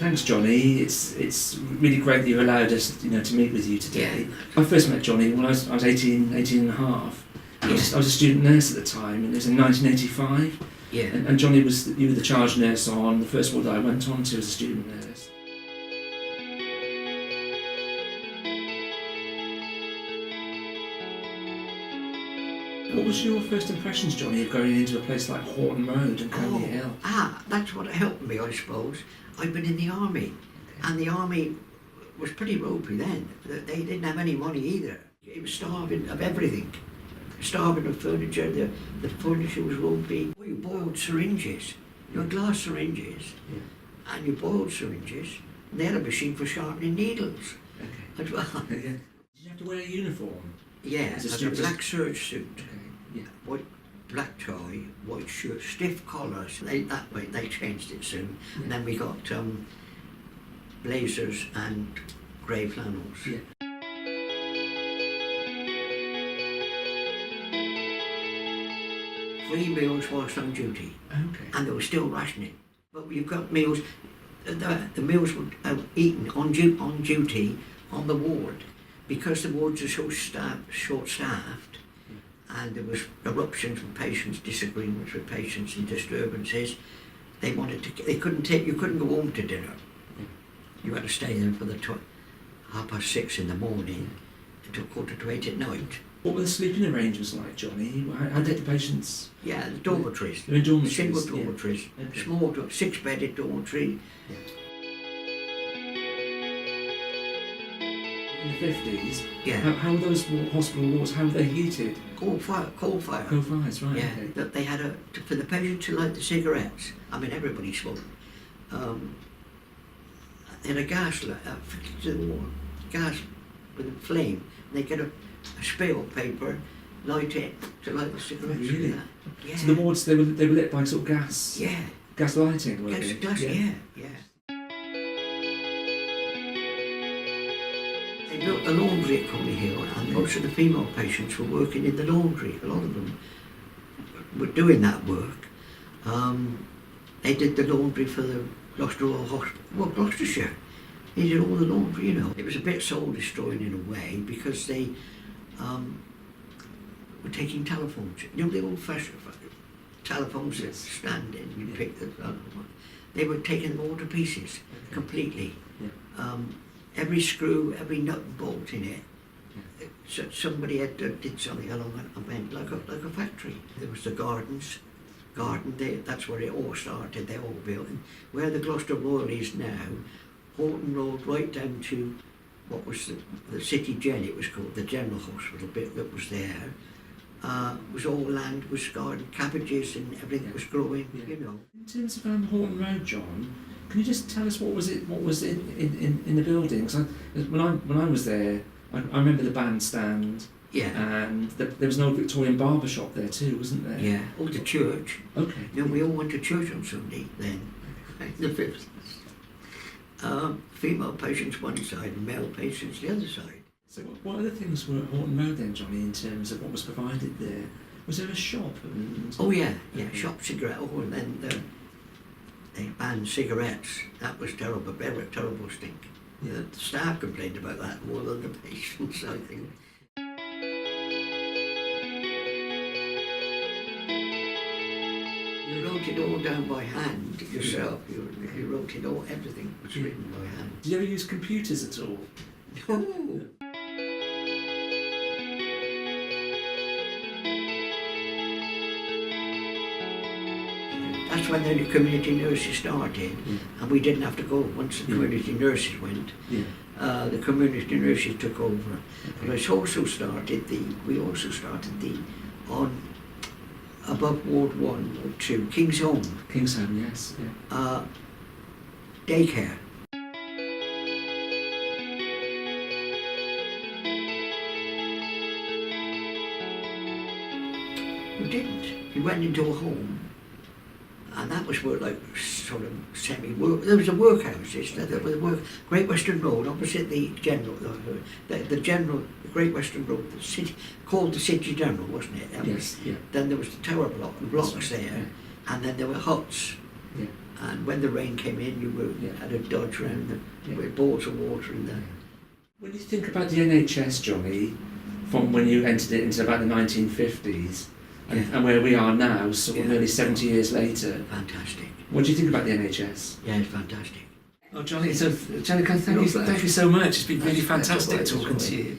Thanks, Johnny. It's really great that you allowed us, to meet with you today. I first met Johnny when I was 18 and a half. I was a student nurse at the time, and it was in 1985. Yeah. And Johnny you were the charge nurse on the first ward that I went on to as a student nurse. What was your first impressions, Johnny, of going into a place like Horton Road and Coney Hill? That's what helped me, I suppose. I'd been in the army, and the army was pretty ropey then. They didn't have any money either. It was starving of everything. Starving of furniture, the furniture was ropey. You boiled syringes, glass syringes, and you boiled syringes, and they had a machine for sharpening needles as well. Did you have to wear a uniform? Yeah, a black serge suit, Yeah. white black tie, white shirt, stiff collars. They changed it soon, and then we got blazers and grey flannels. Yeah. Free meals whilst on duty, and they were still rationing. But you've got meals. The meals were eaten on duty on the ward, because the wards are so short-staffed, and there was eruptions from patients, disagreements with patients, and disturbances. You couldn't go home to dinner. You had to stay there for the 6:30 in the morning until 7:45 at night. What were the sleeping arrangements like, Johnny? How did the patients? Yeah, the dormitories. They were in dormitories. Single dormitories. Yeah. Okay. Small, 6-bedded dormitory. Yeah. In the 50s, how were those hospital wards, how were they heated? Coal fire. Coal fires, right. Yeah, Okay. that they had for the patients who liked the cigarettes, everybody smoked, they had a gas fixed to the wall, gas with a flame, and they get a spill paper, light it to light the cigarettes. Really? Yeah. So the wards, they were lit by sort of gas? Yeah. Gas lighting, were they? Gas, yeah. They built the laundry at Coney Hill, and most of the female patients were working in the laundry. A lot of them were doing that work. They did the laundry for the Gloucester Royal Hospital, Gloucestershire. They did all the laundry, It was a bit soul-destroying in a way, because they were taking telephones. The old-fashioned telephones that stand in, you pick the telephone. They were taking them all to pieces, completely. Yeah. Every screw, every nut and bolt in it. So somebody did something along that event, like a factory. There was the garden, that's where it all started, they all built. And where the Gloucester Royal is now, Horton Road right down to what was the City Gen, it was called, the General Hospital bit that was there, was all land, was garden, cabbages and everything was growing, In terms of Horton Road, John, can you just tell us what was in the building? Because when I was there, I remember the bandstand. Yeah. And there was an old Victorian barber shop there too, wasn't there? Yeah. Oh, the church. Okay. We all went to church on Sunday then, in the 50s. Female patients one side, male patients the other side. So what other things were at Horton Road then, Johnny, in terms of what was provided there? Was there a shop? Oh yeah, shop, cigarette. Oh, and then they banned cigarettes. That was terrible, very terrible stink. Yeah. The staff complained about that more than the patients, I think. You wrote it all down by hand yourself. You wrote it all, everything was written by hand. Did you ever use computers at all? No. That's when the community nurses started, and we didn't have to go once the community nurses went. Yeah. The community nurses took over. But we also started on above Ward 1 or 2, King's Home. King's Home, yes. Yeah. Daycare. We didn't. We went into a home, and that was where, like, sort of semi-work. There was a workhouse. There was a Great Western Road opposite the General. The Great Western Road, the city, called the City General, wasn't it? Yes. Yeah. Then there was the tower blocks there, and then there were huts. Yeah. And when the rain came in, you had a dodge round with balls of water in there. When you think about the NHS, Johnny, from when you entered it into about the 1950s, and where we are now, sort of nearly 70 years later. Fantastic. What do you think about the NHS? Yeah, it's fantastic. Oh, Johnny, thank you so much. It's been really fantastic talking to you.